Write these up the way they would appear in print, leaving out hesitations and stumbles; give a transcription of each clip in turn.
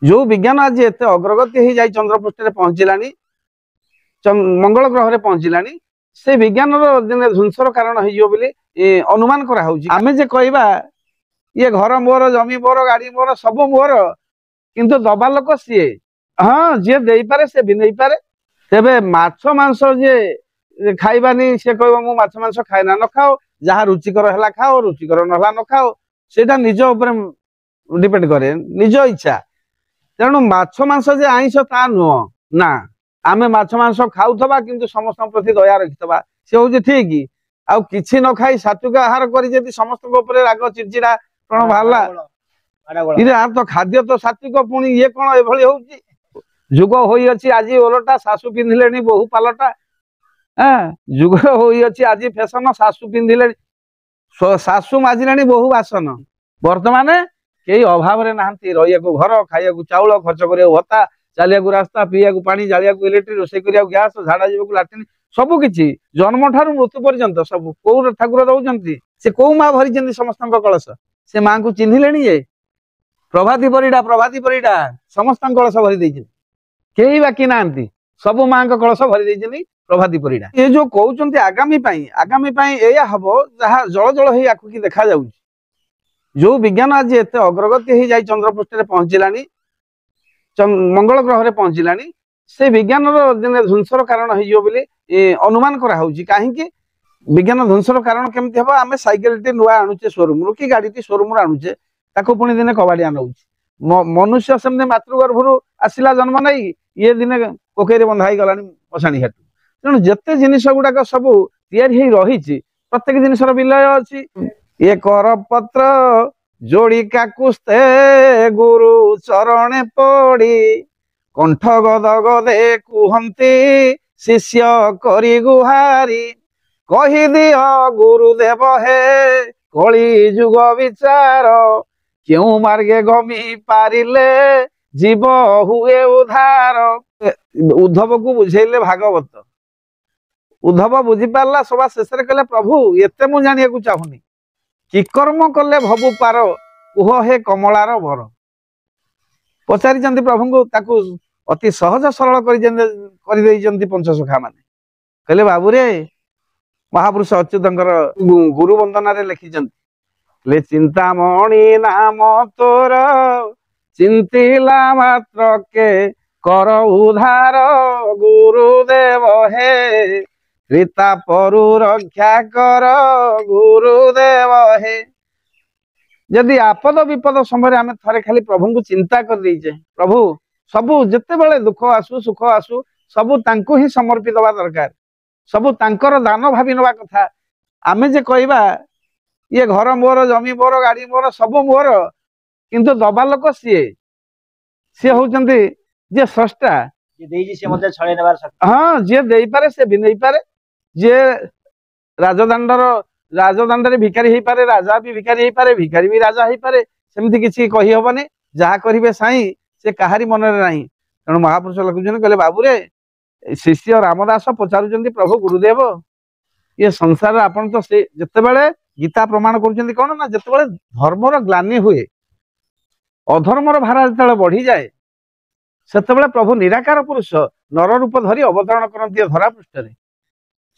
जो विज्ञान आज एत अग्रगति हो जाए चंद्रपृष्ठ में पहुंचलानी मंगल ग्रह में पहुंचलानी से विज्ञान दिन ध्वंसर कारण हो अनुमान करावे जे कहवा ये घर मोर जमी मोर गाड़ी मोर सब मोर किंतु दबा लोक सी हाँ जी दे पारे से भी नहीं पारे तेबे माछ मांस जे खाइबानी से कह मु माछ मांस खाएना न खाओ जहाँ रुचिकर है खाओ रुचिकर ना न खाओ सेटा निज ऊपर डिपेंड करे निज इच्छा तेणु माछ मांस जे आइंस ता नुह ना आमे माछ मांस खाऊथबा किंतु समस्त प्रति दया रखिथबा से हूँ ठीक आउ किछि न खाई सात्विक आहार करी जदि समस्त ऊपर राग चिड़चिड़ा कौन बाहर इरे आर तो खाद्य तो सात्विक पुणी ये कौन एभली होउची जुग होई अछि आज ओलटा सासु पिंधिलेनी बहु पालटा जुग होई अछि आज फैशन सासु पिंधिले सासु माजिलेनी बहु बासन वर्तमान कई अभाव रे नाहंती रहिया को घर खाइया को चाउल खर्च करिया भत्ता चलिया को रास्ता पीया को पानी जालिया को इलेक्ट्रिक रोषे करिया को गैस झाड़ा जीव को लाट्रिन सब किछि जन्म ठारू मृत्यु पर्यंत सब को ठाकुर रहउचंती से को मां भरिचंती समस्त कलश से मां को चिन्हिलेनी जे प्रभाती परिडा समस्त कलश भरी देइछन केही बाकी नांती सब मां को कलश भरी देइछनी प्रभाती परिडा ये जो कहउचंती आगामी पई एया हबो जहा जळ जळ हे आखु की देखा जाउची जो विज्ञान आज एत अग्रगति हो जाए चंद्रपृष्ठ में पहुंचलानी मंगल ग्रह में पहुंचलानी से विज्ञान दिन ध्वंसर कारण हो अनुमान कराऊँगी कहीं विज्ञान ध्वंसर कारण केमती हम आम साइकेल टी नुआ आणुचे शोरूम कि गाड़ी टी शोरूम आणुचे ताको पुणी दिने कबाड़िया नौ मनुष्य सेमती मातृगर्भर आसला जन्म नहीं ये दिने कोकईरे बंधाई गला पछाणी हाटू तेणु जिते जिनिस गुड़ाक सब तैयारी रही प्रत्येक जिनिसर विलय अच्छी ये कर पत्र जोड़ी काकुस्ते गुरु चरणे पड़ी कंठ गद गदे कुहंती शिष्य करी गुहारी कही दियो गुरुदेव हे कली जुग विचार क्यों मार्गे गमी पारिले जीव हुए उधार उद्धव को बुझेले भागवत उद्धव बुझी पारला सभा शेष कहले प्रभु एते मु जानिया को चाहुनी कि कर्म कले भबु पार कुह हे कमलार वर पचारि प्रभु को ताकू अति सहज सरल कर पंचसखा माने कहले बाबू रे महापुरुष अच्युतंकर गुरु वंदना रे लिखिचंती ले चिंतामणि नाम तोर चिंतिला मात्र के कर उधार गुरुदेव हे रीता परु रक्षा कर गुरुदेव हे यदि आपद विपद समय आम थे खाली प्रभु को चिंता कर दीचे प्रभु सबू जिते बड़े दुख आसु सुख आसु सबू तांको ही समर्पित दवा दरकार सबू तांकर दान भावी नवा कथा आमे जे कहवा ये घर मोर जमी मोर गाड़ी मोर सब मोर किंतु दबा लोक सी होउचंती जे स्रष्टा हाँ जी दे पारे से भी नहीं पारे जे राजदांडर भिखारी हो पारे राजा भी भिखारी हो पारे भिखारी भी राजा हो पारे सेमती किसी कही हबनी जहाँ करेंगे साई से कहारी मन में नहीं तेणु महापुरुष लिखुन कहले बाबू रे शिष्य रामदास पचारुचंती प्रभु गुरुदेव ये संसार आपन तो से जितेबाला गीता प्रमाण करुँच कौन ना जितेबाला धर्मर ग्लानि हुए अधर्मर भार जो बढ़ी जाए सेतेबेले प्रभु निराकार पुरुष नर रूप धरी अवतरण करती धरा पृष्ठ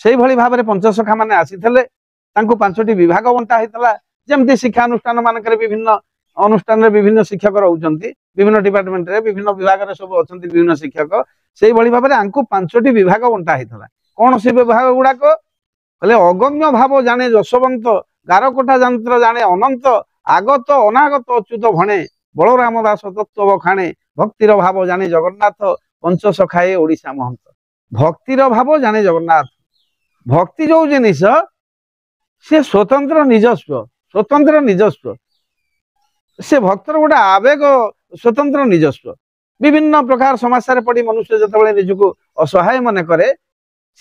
से भली भाव में पंचसखा माने आसीथिले तांको 5टी विभाग बंटा होता जमती शिक्षानुष्ठान मानक विभिन्न अनुष्ठान विभिन्न शिक्षक रहउचंती विभिन्न डिपार्टमेंट रे विभिन्न विभाग रे सब अछंती विभिन्न शिक्षक से भली भाव में आंको 5टी विभाग बंटा होता कौन से विभाग गुड़ाक कहले अगम्य भाव जाने यशवंत गारकोटा यंत्र जाने अनंत आगत अनागत अच्युत भणे बलराम दास तत्व बखाणे भक्तिर भाव जाने जगन्नाथ पंचसखाए ओडिशा महंत भक्तिर भाव जाने जगन्नाथ भक्ति जो जिनिस से स्वतंत्र निजस्व से भक्तर गोटे आवेग स्वतंत्र निजस्व विभिन्न प्रकार समस्या पड़ी मनुष्य जो निजक असहाय मन करे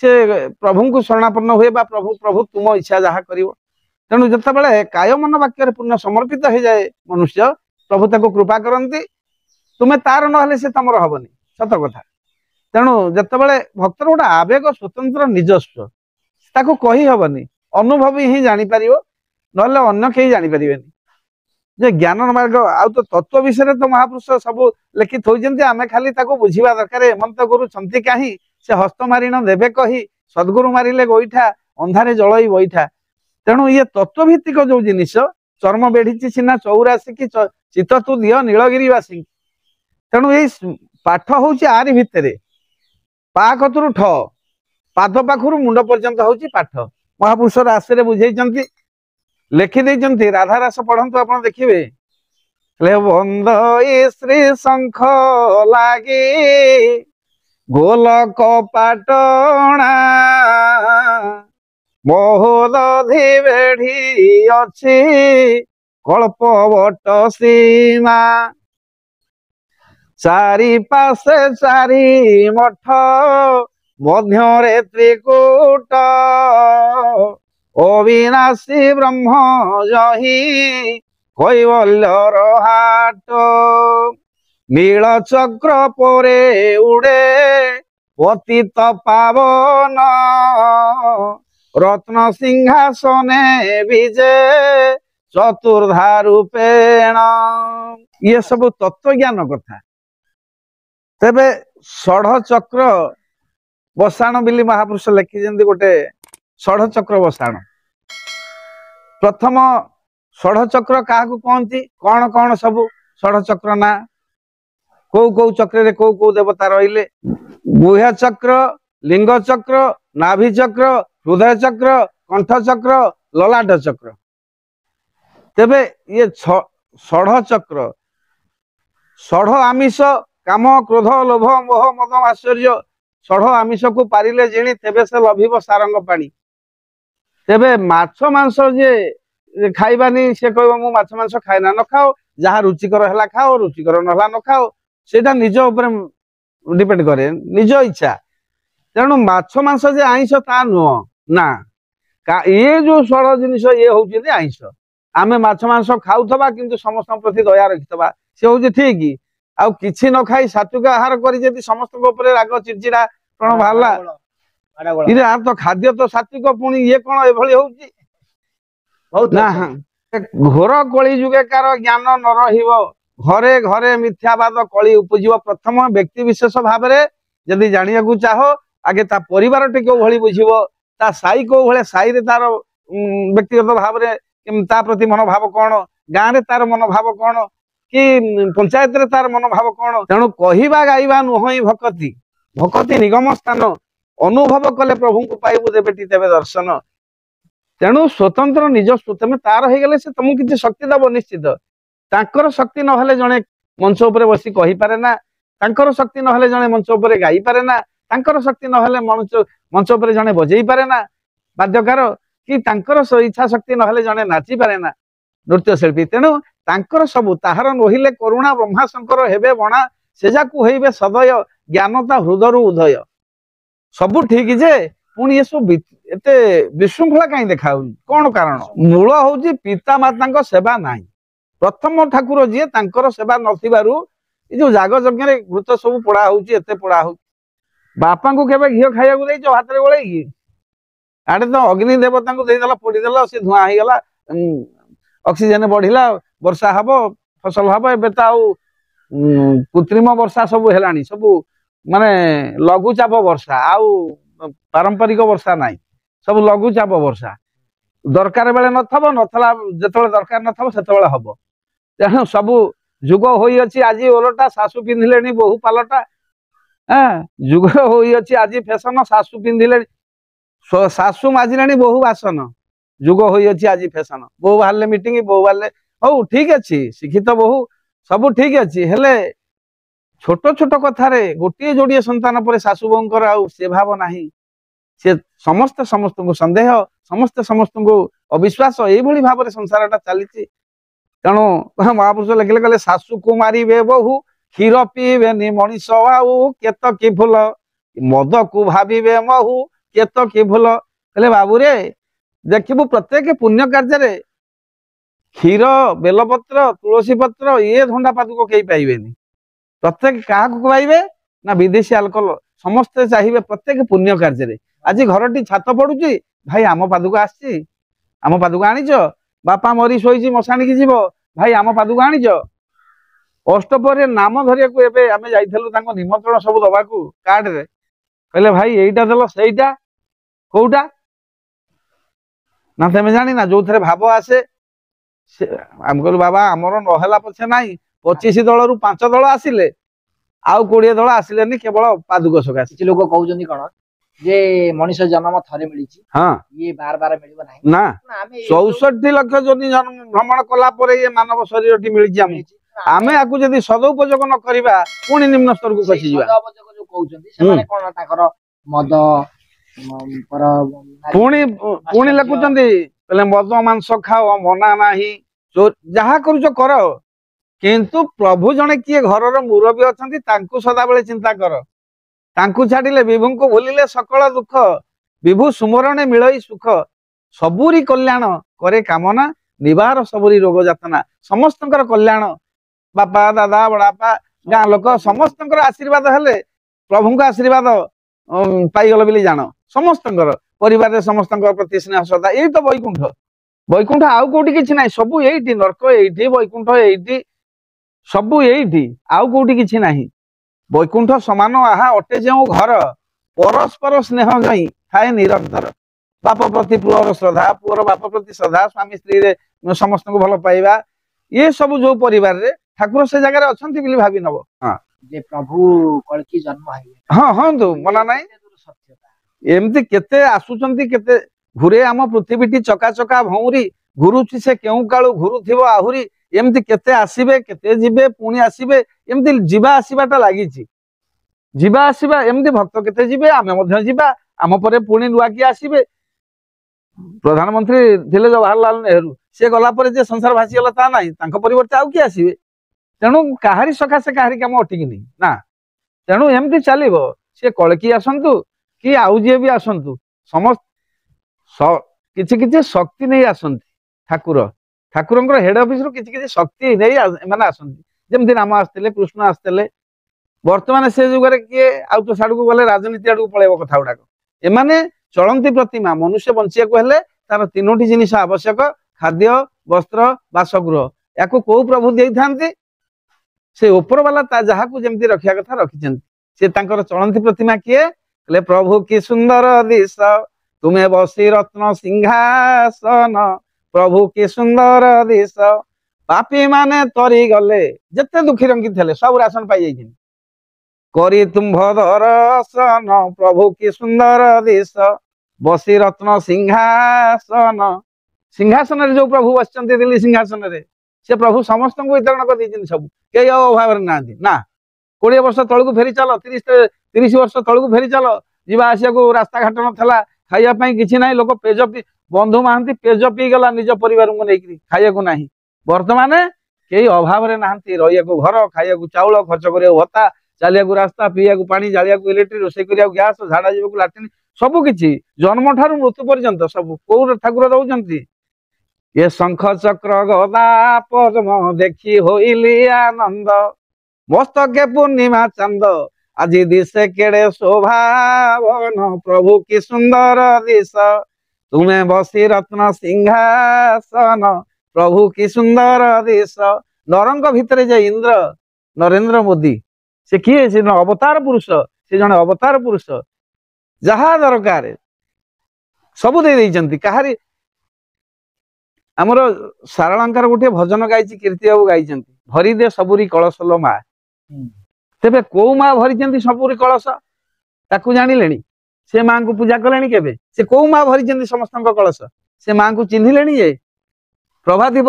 से प्रभु को शरणापन्न हुए बा प्रभु प्रभु तुम इच्छा जहाँ कर तेणु जितेबाला काय मन वाक्य पूर्ण समर्पित हो जाए मनुष्य प्रभु ताको कृपा करती तुम्हें तार ना से तुम हबनी सत कथा तेणु जितेबाला भक्तर गोटे आवेग स्वतंत्र निजस्व ताको कही हबनी अनुभवी ही जानी पारिबो नहले अन्य केही जानी परिबेनी जे ज्ञान मार्ग आउ तो तत्व विषय तो महापुरुष सब लिखि थोइजंती आमे खाली ताको बुझिबा दरकार हेमंत गुरु छंती काहि से हस्त मारिन देबे कही सद्गुरु मारिले गोइठा अंधारे जळई बैठा तेणु ये तत्वभित्तिक जो जिनिस चर्म बेढ़ी सीना 84 कि चित्त तू दियो नीलगिरीवासी तेणु ये पाठ हूँ आरि भितर पा कतुरु ठ पाद पाखरु मुंड पर्यंत हूँ पाठ महापुरुष राशि बुझे लिखिदे राधा रास पढ़ंतु आप देखिए बंद ए श्री शंख लागे गोलक पाटणा मोहदधि बेढ़ी अच्छी कल्पवट सीमा चारि पाशे चारि मठ मध्य त्रिकूट अविनाशी ब्रह्म जही कैवल्यर हाट नील चक्र परे उड़े पतित पावन रत्न सिंहासने विजे चतुर्धा रूपेण ये सब तत्व ज्ञान कथा तेबे षढ़ चक्र बसाण बिली महापुरुष लिखि गोटे षढ़ चक्र बसाण प्रथम षढ़ चक्र क्या कहती कौन कौन सब षढ़ चक्र ना कौ चक्र कौ देवता रहिले गुह्य चक्र लिंग चक्र नाभि चक्र हृदय चक्र कंठ चक्र ललाट चक्र तेबे ये षढ़ चक्र षढ़ आमिष काम क्रोध लोभ मोह मद आश्चर्य षढ़ आमिष को पारिले जिणी तेबे से लभिब सारंग पानी तेबे माछ मांस जे खाइबानी से कहबो मु माछ मांस खाइना न खाओ जहाँ रुचिकर है खाओ रुचिकर नहला न खाओ सेटा निज ऊपर डिपेंड करे निज इच्छा तेणु माछ मांस जे आइंष ता नुह ना ये जो षढ़ जिनिस ये हूँ आइंष आमे माछ मांस खाऊथबा किंतु समस्त प्रति दया रखिथबा से हूँ ठीक आउ किछि न खाई सात्विक आहार करी जदि समस्त ऊपर राग चिड़चिड़ा कौन बाहरला इरे आ तो खाद्य तो सात्विक पुणी ये कौन एभली होउची बहुत ना घोर कली जुगे कार ज्ञान न रहिबो घरे घरे मिथ्यावाद कली उपजिव प्रथम व्यक्ति विशेष भाव में जदि जानिया को चाह आगे ता परिवार टे को भली बुझिबो ता साई को भले साई रे तार व्यक्तिगत भाव में ता प्रति मनोभाव कौन गाँव रे तार मनोभाव कौन कि पंचायत रे तार मनोभाव कौन तेणु कहवा गाइबा नुह भक्ति भक्ति निगम स्थान अनुभव कले प्रभु को पाइबू देबेटी तेबे दर्शन तेणु स्वतंत्र निज तुम तार हो गले से तुमको किसी शक्ति दब निश्चित तांकर शक्ति न जड़े मंच उपर बसी कही पारे ना तांकर शक्ति न जड़े मंच उपर गाई पारे ना तांकर शक्ति न मंच उपर जड़े बजई पारे ना बाध्यकार कि तांकर इच्छा शक्ति न जड़े नाची पारे ना नृत्य शिल्पी तेणु तांकर सबु ताहार नहिले करुणा ब्रह्मा शंकर हेबे बणा से जाकू हेबे सदय ज्ञानता हृदय उदय सबु ठीक जे पुणी ये सब एते विशृंखला कहीं देखा कौन कारण मूल हूँ पिता माता सेवा ना प्रथम ठाकुर जी तांकर सेवा नथिबारु ये जो जाग यज्ञ घृत सब पोड़ा होते पोड़ा हो बापा को केबे घी खाइबा को देइछ हाथ रे गोळेई आडे तो अग्नि देवता को देदेला पोड़ीदेला से धुआं हो गला ऑक्सीजन बढ़िला वर्षा हबो फसल हबो एबे त आउ कृत्रिम वर्षा सब हेलानी सब माने लघुचाप वर्षा आउ पारंपरिक वर्षा नाई सब लघुचाप वर्षा दरकार बेले नथबो नथला जेतबे दरकार नथबो सेतबे हबो तेणु सब जुग होई अछि आज ओलटा सासु पिंधिलेनी बहु पालटा जुग होई अछि आज फैशन सासु पिंधिले सासु माजिलेनी बहु बासन जुग होई अछि आज फैशन बहु बाहरले मीटिंग बहु बाहरले हो ठीक अछि शिक्षित बहु सब ठीक अछि हेले छोट छोट कथारे गोटे जोड़िए संतान पर सासु बोंकर आउ से भाव नाही से समस्त समस्त को संदेह समस्त समस्त को अविश्वास यही भाव में संसारटा चली तेणु महापुरुष लिखले कहले सासु को मारिबे बहु क्षीर पीबे नि मनीष आउ केत कि फूल मद को भाविबे महु केत कि फूल कहले बाबू रे देखिबु प्रत्येक पुण्य कार्य क्षीर बेलपत्र तुलसी पत्र ये धंडा पादुक कई पाइबेनी प्रत्येक क्या पाइबे ना विदेशी आल्कोहल समस्ते चाहिए प्रत्येक पुण्य कार्य आज घरटी छात पड़ुची भाई आम पादुक आम पादुक आनीच बापा मरी शोची मशाणी की जीव भाई आम पादुक आनिच अष्टपहरी नाम धरिया एबे आमे जाइथलु तांको निमंत्रण सब दबाकू कार्ड रे कहले भाई एइटा देलो सेइटा कोउटा ना तमे जानी ना जो थरे भाव आसे आम कहलु बाबा आमर नहेला पछे नाही 25 दल रु 5 दल आसिले आउ 20 दल आसिलेनी केवल पादुक सकाश किछि लोक कहउजनी कोन जे मनुष्य जन्म थरे मिलिछि हां ये बार बार मिलिबो नाही ना 64 लाख जोनी जन्म भ्रमण कला परे ये मानव शरीर टी मिलिछि आमे आकु जदी सदुपयोग न करिबा पुणी निम्न स्तर को खसी जिबा सदुपयोग जो कहउजनी से माने कोन ताकर मद पर पुणी पुणी लखुचंदी पहले मद मांस खाओ मना नाही जहा करूछ कर किंतु प्रभु जने किए घरर मुरबी अछंती तांकु सदा बेले चिंता कर तांकु छाडिले विभु को भूलिले सकल दुख विभु सुमरणे मिलई सुख सबुरी कल्याण करे कामना निवार सबुरी रोग जातना समस्तंकर कल्याण बापा दादा बड़ापा गाँ लोक समस्तंकर आशीर्वाद हेले प्रभु आशीर्वाद पाइगल बोली जान समस्तंकर परिवार समस्तंकर प्रति स्नेह श्रद्धा यही तो वैकुंठ वैकुंठ आउ कोठी किछि नाही सबु एइठी नरक एइठी वैकुंठ एइठी सबु एइठी आउ कोठी किछि नाही वैकुंठ समान आहा अटे जो घर परस्पर स्नेह जाई थाए निरंतर बाप प्रति पुअर श्रद्धा पुअर बाप प्रति श्रद्धा स्वामी स्त्री रे समस्त को भल पाइबा ये सब जो परिवार रे ठाकुर से जगह अछंती बोली भाबी नबो हां जे प्रभु कलकी जन्म है हां हां तो मना नाही एमती केते आसुचंती केते घुरे आम पृथ्वीटी चका चका भौरी घुरुची से केउ काळू घुरु थिबो आहुरी एमती केते आसीबे केते जिबे पुणी आसीबे एमती जीवा आसीबाटा लागिची जीवा आसीबा एमती भक्त केते जिबे आमे मध्य जिबा आम परे पुणी नुआ की आसीबे प्रधानमंत्री थिले जवाहरलाल नेहरू से गला परे जे संसार भासी गला ता नाही तांको परिवर्ते आउ की आसीबे तेणु काहारी सखा से काहारी काम अटिकिनी ना तेणु एमती चलिबो से कळकी आसंतु कि आउ जे भी आसंतु समस्त किछि किछि शक्ति नहीं आसंती ठाकुर ठाकुरंकर हेड ऑफिस रो किछि किछि शक्ति नहीं माने आसंती जेमति राम आस्तेले कृष्ण आस्तेले वर्तमान से जुगरे किए आउ तो साडू को गले राजनीति आडू पळेबो कथा उडाक एमाने चलंती प्रतिमा मनुष्य बंचिया को हेले तार तीनोटी जिनिस आवश्यक खाद्य वस्त्र बासगृह याको को प्रभु देई थांती से ऊपर वाला ता जहा को जेमति रखिया कथा रखिचंती से तांकर चलंती प्रतिमा किए ले प्रभु की सुंदर दिश तुम्हें बसी रत्न सिंहासन प्रभु की सुंदर दिश पापी माने तरी गले जते दुखी रंगी थे सब राशन पाई जाइछिन करी तुम्भ दर्शन प्रभु की सुंदर दिश बसी रत्न सिंहासन सिंहासन रे जो प्रभु बसचंती दिल्ली सिंहासन रे से प्रभु समस्त को वितरण कर दी सब कई अभाव ना 20 वर्ष तलू फेरी चल 30 वर्ष तलू फेरी चल जीवा आसिया को रास्ता घाट नाला खाइबा किसी ना लोक पेज बंधु महांती पेज पी गला निज परिवार को लेकिन खाइया को नहीं बर्तमान कई अभाव नहांती रहिया को घर खाइया को चाउल खर्च करिया भत्ता चलिया को रास्ता पीया को पानी जालिया को इलेक्ट्रिक रोषे करिया गैस झाड़ा जीव को लाट्रिन सबु किछि जन्म ठारू मृत्यु पर्यंत सब को ठाकुर दउचंती ये शंख चक्र गदा पद्म देखी होइली आनंद मस्तके पूर्णिमा चंद आज दिशे केड़े शोभावन प्रभु की सुंदर दिश तुम्हें बसी रत्न सिंहासन प्रभु की सुंदर दिश नरंग भितर जे इंद्र नरेंद्र मोदी से किए से अवतार पुरुष से जन अवतार पुरुष जहा दरकार सबु दे देइचंती काहारी हमर सारलंकार गोटे भजन गाइची कीर्ति बाबू गाइचंती भरी दे सबुरी कलशलो मा तेबे को माँ भरी सबुरी कलश ताकू जानिलेनी से माँ को पूजा कलेनी केबे से को माँ भरी समस्त कलश से माँ को चिन्हिलेनी जे प्रभाती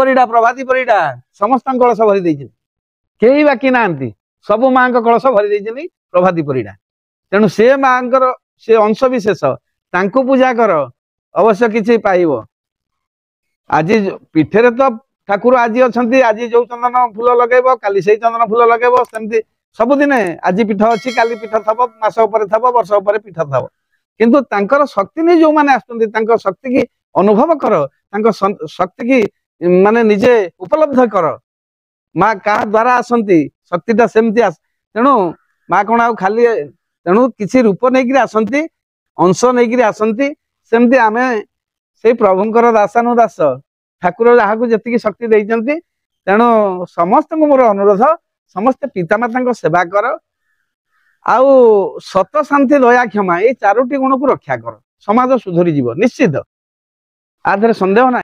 परिडा समस्त कलश भरी देइछन केही बाकी नांती सबु माँ कलश भरी देइछन प्रभाती परिडा तेणु से माँ से अंश विशेष तांको पूजा कर अवश्य किछि पाइबो आज पीठे तो ठाकुर आज अच्छा आज जो चंदन फूल लगेब काली से चंदन फूल लगेब सेमती सबुदिन आज पीठ अच्छी काली पीठ थब मास वर्ष पीठ थब किंतु तांकर शक्ति नहीं जो माने आसुचंती शक्ति की अनुभव कर शक्ति की माने निजे उपलब्ध कर माँ क्या द्वारा आसती शक्तिटा सेमती तेणु माँ कौन आ खाली तेणु किसी रूप नहीं आसती अंश नहीं आसती सेमती आमे से प्रभुंकर दासानुदास ठाकुर जहाँ को जी शक्ति देइचंती ତେଣୁ ସମସ୍ତଙ୍କୁ ମୋର ଅନୁରୋଧ, ସମସ୍ତେ ପିତାମାତାଙ୍କ ସେବା କର, ଆଉ ସତ ଶାନ୍ତି ଦୟା କ୍ଷମା ଏଇ 4ଟି ଗୁଣକୁ ରକ୍ଷା କର, ସମାଜ ସୁଧୁରି ଯିବ ନିଶ୍ଚିତ, ଆ ଦେହରେ ସନ୍ଦେହ ନାହିଁ।